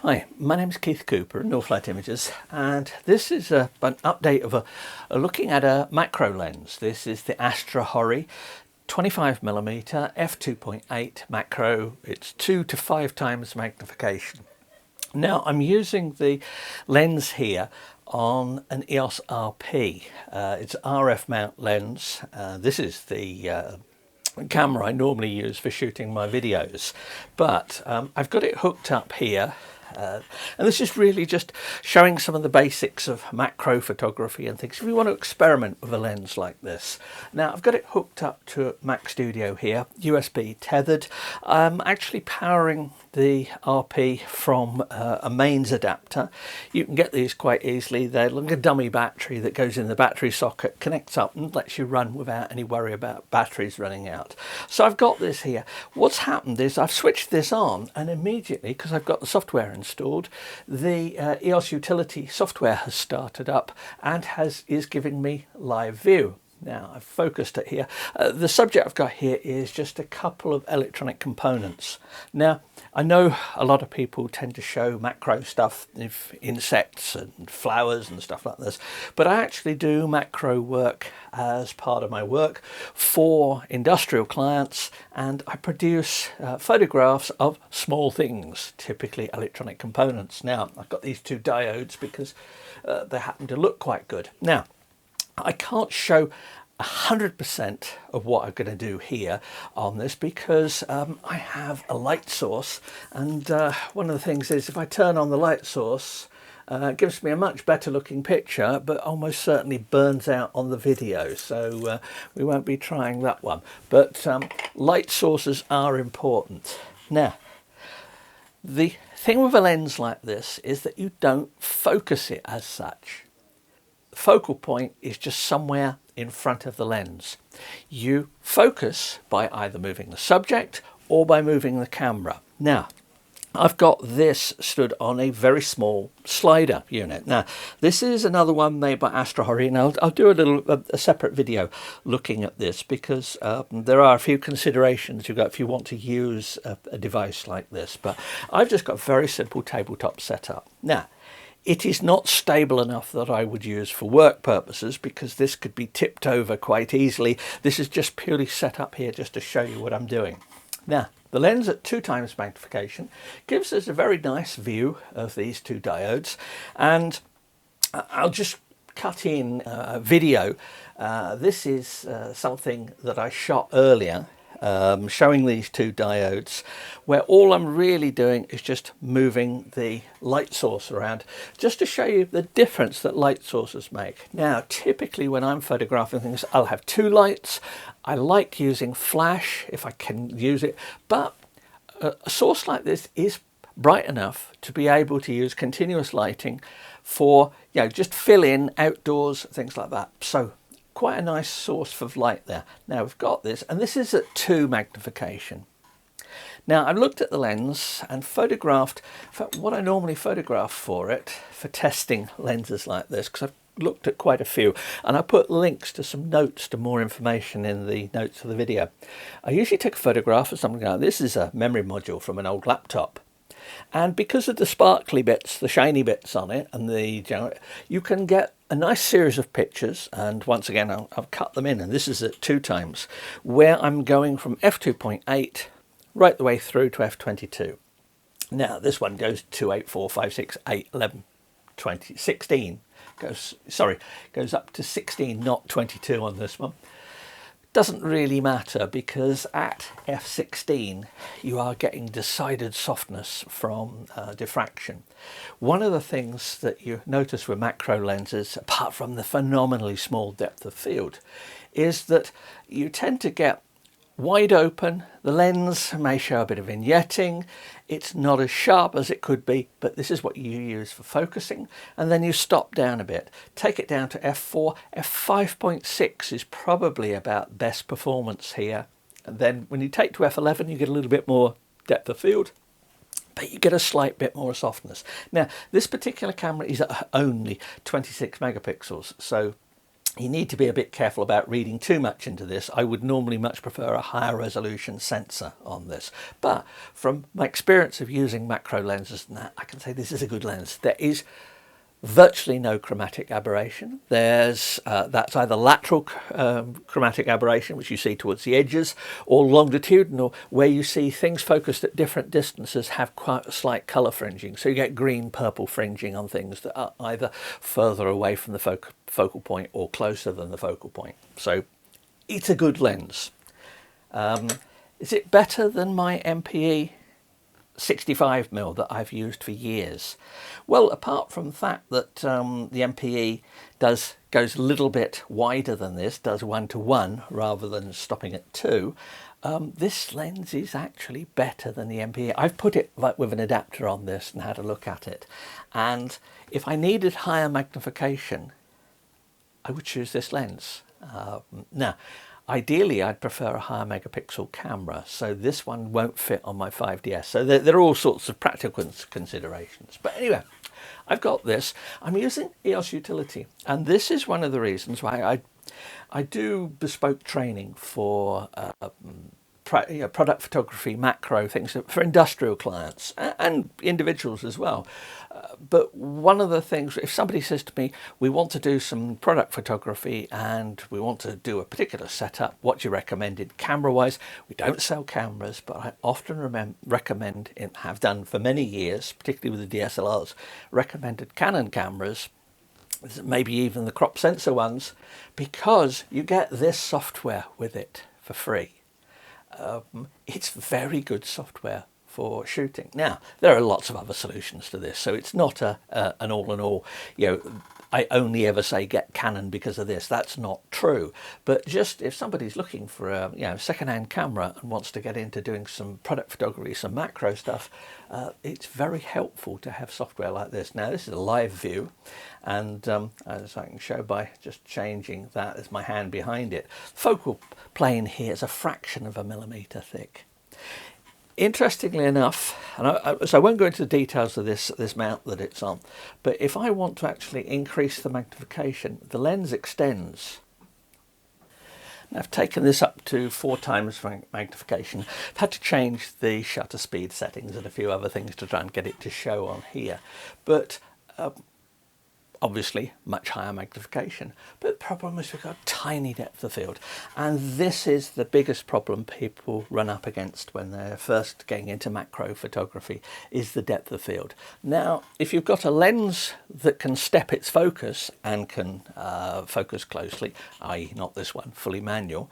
Hi, my name is Keith Cooper at Northlight Images, and this is an update of looking at a macro lens. This is the AstrHori 25mm f2.8 macro. It's 2 to 5 times magnification. Now I'm using the lens here on an EOS RP. It's an RF mount lens. This is the camera I normally use for shooting my videos, but I've got it hooked up here. And this is really just showing some of the basics of macro photography and things if you want to experiment with a lens like this. Now I've got it hooked up to Mac Studio here, USB tethered. I'm actually powering the RP from a mains adapter. You can get these quite easily. They're like a dummy battery that goes in the battery socket, connects up and lets you run without any worry about batteries running out. So I've got this here. What's happened is I've switched this on, and immediately, because I've got the software installed, the EOS utility software has started up and is giving me live view. Now I've focused it here. The subject I've got here is just a couple of electronic components. Now I know a lot of people tend to show macro stuff, insects and flowers and stuff like this, but I actually do macro work as part of my work for industrial clients, and I produce photographs of small things, typically electronic components. Now I've got these two diodes because they happen to look quite good. Now I can't show 100% of what I'm going to do here on this because I have a light source, and one of the things is if I turn on the light source, it gives me a much better looking picture, but almost certainly burns out on the video, so we won't be trying that one. But light sources are important. Now the thing with a lens like this is that you don't focus it as such. Focal point is just somewhere in front of the lens. You focus by either moving the subject or by moving the camera. Now I've got this stood on a very small slider unit. Now this is another one made by AstrHori, and I'll do a separate video looking at this because there are a few considerations you've got if you want to use a device like this, but I've just got a very simple tabletop setup. Now it is not stable enough that I would use for work purposes because this could be tipped over quite easily. This is just purely set up here just to show you what I'm doing. Now, the lens at 2 times magnification gives us a very nice view of these two diodes, and I'll just cut in a video. This is something that I shot earlier, showing these two diodes, where all I'm really doing is just moving the light source around just to show you the difference that light sources make. Now typically when I'm photographing things, I'll have 2 lights. I like using flash if I can use it, but a source like this is bright enough to be able to use continuous lighting for, you know, just fill in outdoors, things like that. So quite a nice source for light there. Now we've got this, and this is at 2 magnification. Now I've looked at the lens and photographed what I normally photograph for it, for testing lenses like this, because I've looked at quite a few, and I put links to some notes to more information in the notes of the video. I usually take a photograph of something like this. Is a memory module from an old laptop. And because of the sparkly bits, the shiny bits on it, and you can get a nice series of pictures. And once again, I've cut them in, and this is at 2 times, where I'm going from f2.8 right the way through to f22. Now this one goes 2, 8, 4, 5, 6, 8, 11, 20, 16. Goes up to 16, not 22 on this one. Doesn't really matter because at f16 you are getting decided softness from diffraction. One of the things that you notice with macro lenses, apart from the phenomenally small depth of field, is that you tend to get wide open. The lens may show a bit of vignetting. It's not as sharp as it could be, but this is what you use for focusing. And then you stop down a bit, take it down to f4. f5.6 is probably about best performance here. And then when you take to f11, you get a little bit more depth of field, but you get a slight bit more softness. Now, this particular camera is at only 26 megapixels, so You need to be a bit careful about reading too much into this. I would normally much prefer a higher resolution sensor on this. But from my experience of using macro lenses and that, I can say this is a good lens. There is virtually no chromatic aberration. There's that's either lateral chromatic aberration, which you see towards the edges, or longitudinal, where you see things focused at different distances have quite a slight colour fringing. So you get green, purple fringing on things that are either further away from the focal point or closer than the focal point. So it's a good lens. Is it better than my MPE 65mm that I've used for years? Well, apart from the fact that the MPE goes a little bit wider than this, does 1:1 rather than stopping at 2, this lens is actually better than the MPE. I've put it with an adapter on this and had a look at it, and if I needed higher magnification, I would choose this lens. Now, ideally, I'd prefer a higher megapixel camera, so this one won't fit on my 5DS. So there are all sorts of practical considerations. But anyway, I've got this. I'm using EOS Utility, and this is one of the reasons why I do bespoke training for product photography, macro things for industrial clients and individuals as well. But one of the things, if somebody says to me, we want to do some product photography and we want to do a particular setup, what do you recommend camera wise? We don't sell cameras, but I often recommend, and have done for many years, particularly with the DSLRs, recommended Canon cameras, maybe even the crop sensor ones, because you get this software with it for free. It's very good software for shooting. Now, there are lots of other solutions to this, so it's not an all in all, I only ever say get Canon because of this. That's not true. But just if somebody's looking for a second-hand camera and wants to get into doing some product photography, some macro stuff, it's very helpful to have software like this. Now, this is a live view, and as I can show by just changing that as my hand behind it, focal plane here is a fraction of a millimetre thick. Interestingly enough, and so I won't go into the details of this mount that it's on, but if I want to actually increase the magnification, the lens extends. Now, I've taken this up to 4 times magnification. I've had to change the shutter speed settings and a few other things to try and get it to show on here, but obviously much higher magnification. But the problem is we've got a tiny depth of field, and this is the biggest problem people run up against when they're first getting into macro photography, is the depth of field. Now, if you've got a lens that can step its focus and can focus closely, i.e. not this one, fully manual,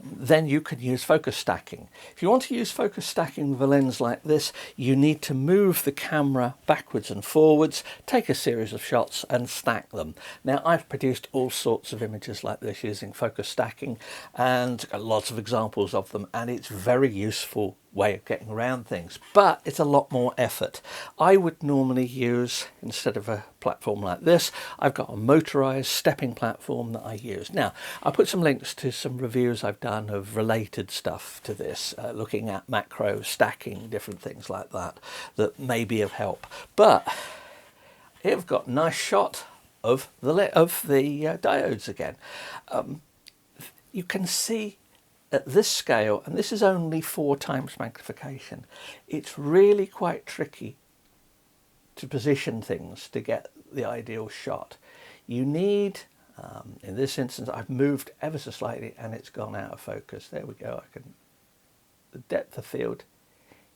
then you can use focus stacking. If you want to use focus stacking with a lens like this, you need to move the camera backwards and forwards, take a series of shots and stack them. Now, I've produced all sorts of images like this using focus stacking and lots of examples of them, and it's very useful way of getting around things, but it's a lot more effort. I would normally use, instead of a platform like this, I've got a motorized stepping platform that I use. Now, I'll put some links to some reviews I've done of related stuff to this, looking at macro stacking, different things like that may be of help. But I've got a nice shot of the diodes again. You can see at this scale, and this is only 4 times magnification, it's really quite tricky to position things to get the ideal shot. You need, in this instance, I've moved ever so slightly and it's gone out of focus. There we go. The depth of field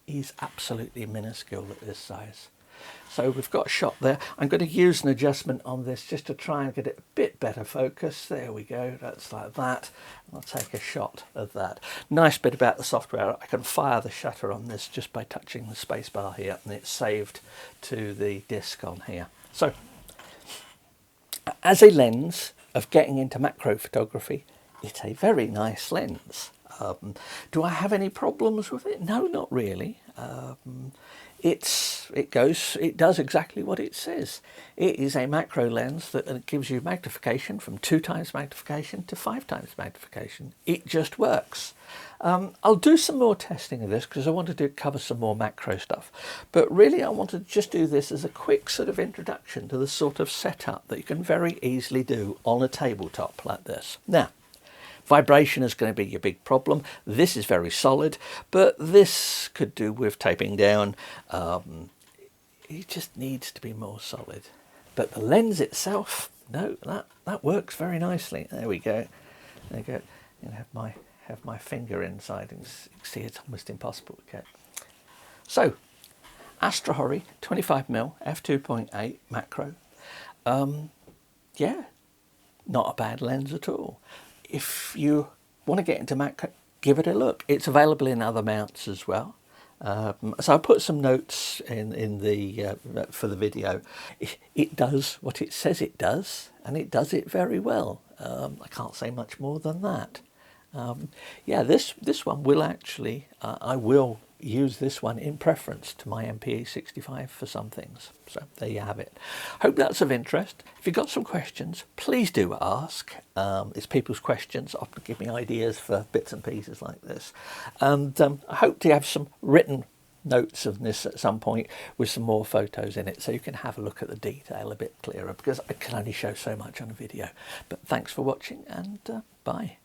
is absolutely minuscule at this size. So we've got a shot there. I'm going to use an adjustment on this just to try and get it a bit better focus. There we go, that's like that. I'll take a shot of that. Nice bit about the software, I can fire the shutter on this just by touching the space bar here, and it's saved to the disk on here. So, as a lens of getting into macro photography, it's a very nice lens. Do I have any problems with it? No, not really. It does exactly what it says. It is a macro lens that gives you magnification from 2 times magnification to 5 times magnification. It just works. I'll do some more testing of this because I wanted to cover some more macro stuff. But really I want to just do this as a quick sort of introduction to the sort of setup that you can very easily do on a tabletop like this. Now, vibration is going to be your big problem. This is very solid, but this could do with taping down. It just needs to be more solid. But the lens itself, no, that works very nicely. There we go. There you go. You can have my finger inside and see it's almost impossible to get. So, AstrHori 25mm f2.8 macro. Yeah, not a bad lens at all. If you want to get into macro, give it a look. It's available in other mounts as well. So I put some notes in the for the video. It does what it says it does, and it does it very well. I can't say much more than that. Yeah, this one will actually, I will use this one in preference to my MPE65 for some things. So there you have it. Hope that's of interest. If you've got some questions, please do ask. It's people's questions often give me ideas for bits and pieces like this. And I hope to have some written notes of this at some point with some more photos in it so you can have a look at the detail a bit clearer, because I can only show so much on a video. But thanks for watching, and bye.